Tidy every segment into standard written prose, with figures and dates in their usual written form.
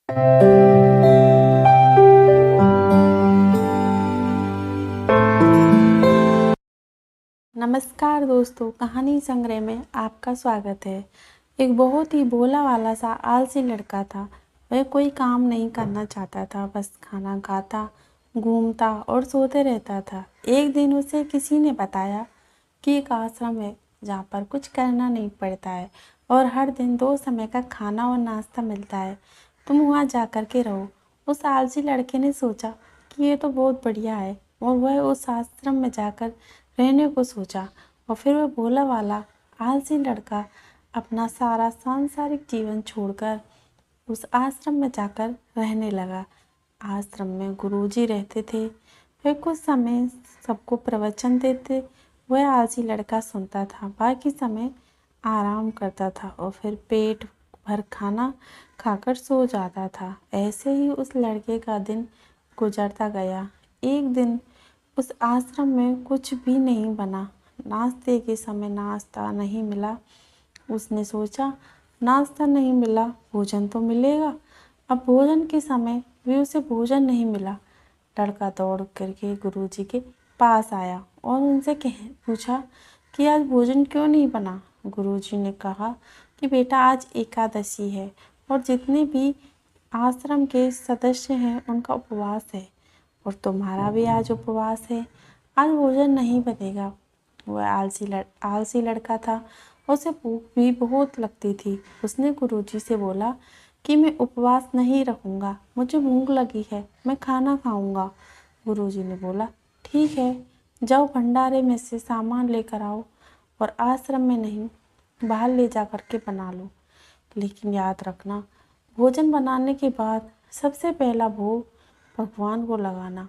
नमस्कार दोस्तों, कहानी संग्रह में आपका स्वागत है। एक बहुत ही भोला वाला सा आलसी लड़का था। वह कोई काम नहीं करना चाहता था, बस खाना खाता, घूमता और सोते रहता था। एक दिन उसे किसी ने बताया कि एक आश्रम है जहाँ पर कुछ करना नहीं पड़ता है और हर दिन 2 समय का खाना और नाश्ता मिलता है। तुम वहाँ जा कर के रहो। उस आलसी लड़के ने सोचा कि ये तो बहुत बढ़िया है और वह उस आश्रम में जाकर रहने को सोचा। और फिर वह भोला वाला आलसी लड़का अपना सारा सांसारिक जीवन छोड़कर उस आश्रम में जाकर रहने लगा। आश्रम में गुरुजी रहते थे। वे कुछ समय सबको प्रवचन देते। वह आलसी लड़का सुनता था, बाकी समय आराम करता था और फिर पेट भर खाना खाकर सो जाता था। ऐसे ही उस लड़के का दिन गुजरता गया। एक दिन उस आश्रम में कुछ भी नहीं बना। नाश्ते के समय नाश्ता नहीं मिला। उसने सोचा, नाश्ता नहीं मिला, भोजन तो मिलेगा। अब भोजन के समय भी उसे भोजन नहीं मिला। लड़का दौड़ करके गुरुजी के पास आया और उनसे पूछा कि आज भोजन क्यों नहीं बना। गुरुजी ने कहा कि बेटा, आज एकादशी है और जितने भी आश्रम के सदस्य हैं उनका उपवास है और तुम्हारा भी आज उपवास है। आज भोजन नहीं बनेगा। वह आलसी लड़का था। उसे भूख भी बहुत लगती थी। उसने गुरुजी से बोला कि मैं उपवास नहीं रखूँगा, मुझे भूख लगी है, मैं खाना खाऊंगा। गुरुजी ने बोला, ठीक है, जाओ भंडारे में से सामान लेकर आओ और आश्रम में नहीं, बाहर ले जा कर के बना लो। लेकिन याद रखना, भोजन बनाने के बाद सबसे पहला भोग भगवान को लगाना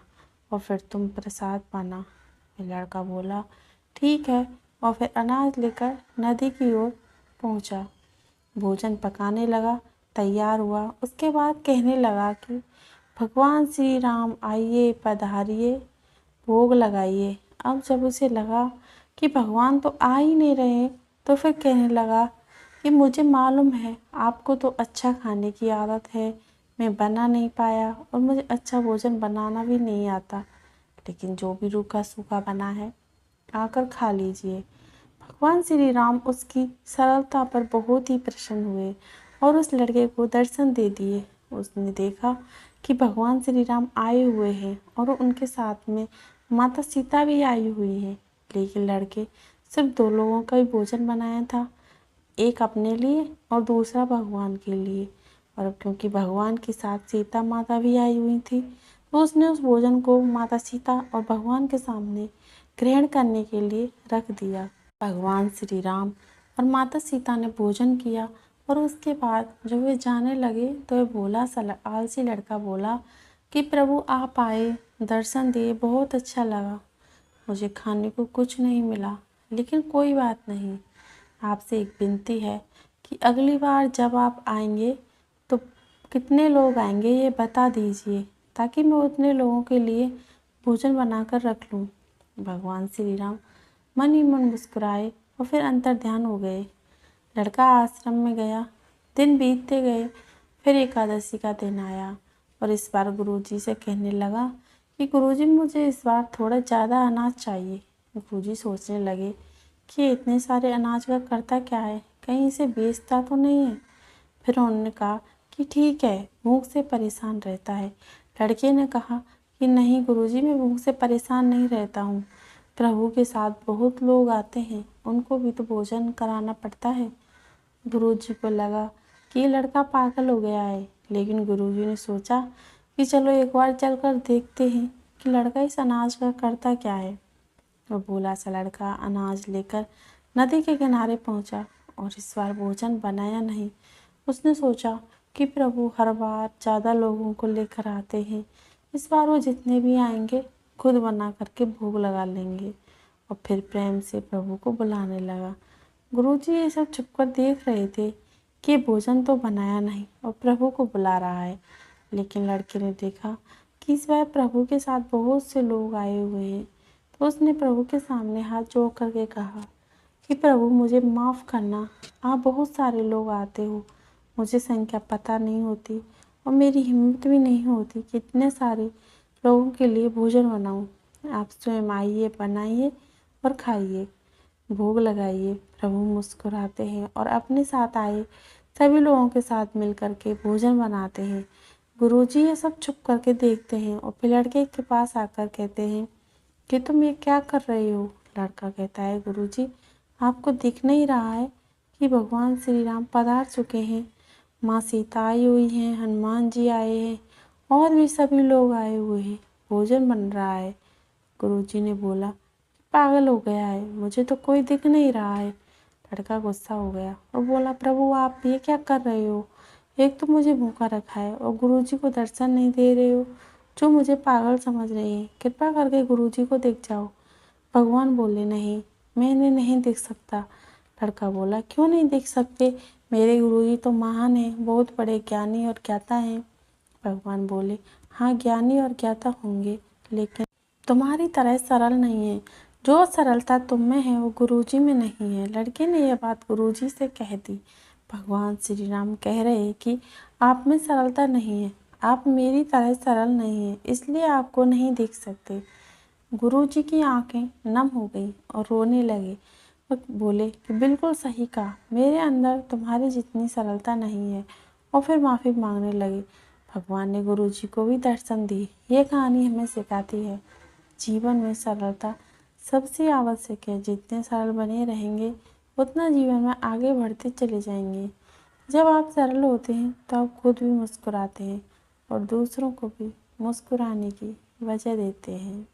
और फिर तुम प्रसाद पाना। लड़का बोला, ठीक है, और फिर अनाज लेकर नदी की ओर पहुंचा। भोजन पकाने लगा, तैयार हुआ। उसके बाद कहने लगा कि भगवान श्री राम आइए, पधारिए, भोग लगाइए। अब जब उसे लगा कि भगवान तो आ ही नहीं रहे, तो फिर कहने लगा कि मुझे मालूम है आपको तो अच्छा खाने की आदत है, मैं बना नहीं पाया और मुझे अच्छा भोजन बनाना भी नहीं आता, लेकिन जो भी रूखा सूखा बना है आकर खा लीजिए। भगवान श्री राम उसकी सरलता पर बहुत ही प्रसन्न हुए और उस लड़के को दर्शन दे दिए। उसने देखा कि भगवान श्री राम आए हुए हैं और उनके साथ में माता सीता भी आई हुई है। लेकिन लड़के सिर्फ 2 लोगों का ही भोजन बनाया था, एक अपने लिए और दूसरा भगवान के लिए। और अब क्योंकि भगवान के साथ सीता माता भी आई हुई थी, तो उसने उस भोजन को माता सीता और भगवान के सामने ग्रहण करने के लिए रख दिया। भगवान श्री राम और माता सीता ने भोजन किया और उसके बाद जब वे जाने लगे तो वह भोला सा आलसी लड़का बोला कि प्रभु आप आए, दर्शन दिए, बहुत अच्छा लगा। मुझे खाने को कुछ नहीं मिला, लेकिन कोई बात नहीं, आपसे एक विनती है कि अगली बार जब आप आएंगे तो कितने लोग आएंगे ये बता दीजिए, ताकि मैं उतने लोगों के लिए भोजन बनाकर रख लूँ। भगवान श्री राम मन ही मन मुस्कुराए और फिर अंतर्ध्यान हो गए। लड़का आश्रम में गया। दिन बीतते गए। फिर एकादशी का दिन आया और इस बार गुरुजी से कहने लगा कि गुरुजी, मुझे इस बार थोड़ा ज़्यादा अनाज चाहिए। गुरुजी सोचने लगे कि इतने सारे अनाज का करता क्या है, कहीं इसे बेचता तो नहीं है। फिर उन्होंने कहा कि ठीक है, भूख से परेशान रहता है। लड़के ने कहा कि नहीं गुरुजी, मैं भूख से परेशान नहीं रहता हूँ, प्रभु के साथ बहुत लोग आते हैं, उनको भी तो भोजन कराना पड़ता है। गुरुजी को लगा कि ये लड़का पागल हो गया है, लेकिन गुरुजी ने सोचा कि चलो एक बार चलकर देखते हैं कि लड़का इस अनाज का करता क्या है। और भोला सा लड़का अनाज लेकर नदी के किनारे पहुंचा और इस बार भोजन बनाया नहीं। उसने सोचा कि प्रभु हर बार ज़्यादा लोगों को लेकर आते हैं, इस बार वो जितने भी आएंगे खुद बना करके भोग लगा लेंगे। और फिर प्रेम से प्रभु को बुलाने लगा। गुरुजी ये सब छुपकर देख रहे थे कि भोजन तो बनाया नहीं और प्रभु को बुला रहा है। लेकिन लड़के ने देखा कि इस बार प्रभु के साथ बहुत से लोग आए हुए हैं, तो उसने प्रभु के सामने हाथ जोड़ करके कहा कि प्रभु, मुझे माफ़ करना, आप बहुत सारे लोग आते हो, मुझे संख्या पता नहीं होती और मेरी हिम्मत भी नहीं होती कि इतने सारे लोगों के लिए भोजन बनाऊं। आप स्वयं आइए, बनाइए और खाइए, भोग लगाइए। प्रभु मुस्कुराते हैं और अपने साथ आए सभी लोगों के साथ मिल कर के भोजन बनाते हैं। गुरुजी ये सब छुप करके देखते हैं और फिर लड़के के पास आकर कहते हैं कि तुम ये क्या कर रहे हो। लड़का कहता है, गुरुजी आपको दिख नहीं रहा है कि भगवान श्री राम पधार चुके हैं, माँ सीता आई हुई हैं, हनुमान जी आए हैं और भी सभी लोग आए हुए हैं, भोजन बन रहा है। गुरुजी ने बोला, पागल हो गया है, मुझे तो कोई दिख नहीं रहा है। लड़का गुस्सा हो गया और बोला, प्रभु आप ये क्या कर रहे हो, एक तो मुझे भूखा रखा है और गुरुजी को दर्शन नहीं दे रहे हो, जो मुझे पागल समझ रहे हैं। कृपा करके गुरुजी को दिख जाओ। भगवान बोले, नहीं, मैं इन्हें नहीं देख सकता। लड़का बोला, क्यों नहीं देख सकते, मेरे गुरुजी तो महान हैं, बहुत बड़े ज्ञानी और ज्ञाता हैं। भगवान बोले, हाँ ज्ञानी और ज्ञाता होंगे, लेकिन तुम्हारी तरह सरल नहीं है। जो सरलता तुम में है वो गुरुजी में नहीं है। लड़के ने यह बात गुरुजी से कह दी। भगवान श्री राम कह रहे हैं कि आप में सरलता नहीं है, आप मेरी तरह सरल नहीं है, इसलिए आपको नहीं देख सकते। गुरुजी की आंखें नम हो गई और रोने लगे और बोले कि बिल्कुल सही कहा, मेरे अंदर तुम्हारी जितनी सरलता नहीं है। और फिर माफ़ी मांगने लगे। भगवान ने गुरुजी को भी दर्शन दिए। ये कहानी हमें सिखाती है जीवन में सरलता सबसे आवश्यक है। जितने सरल बने रहेंगे उतना जीवन में आगे बढ़ते चले जाएंगे। जब आप सरल होते हैं तो आप खुद भी मुस्कुराते हैं और दूसरों को भी मुस्कुराने की वजह देते हैं।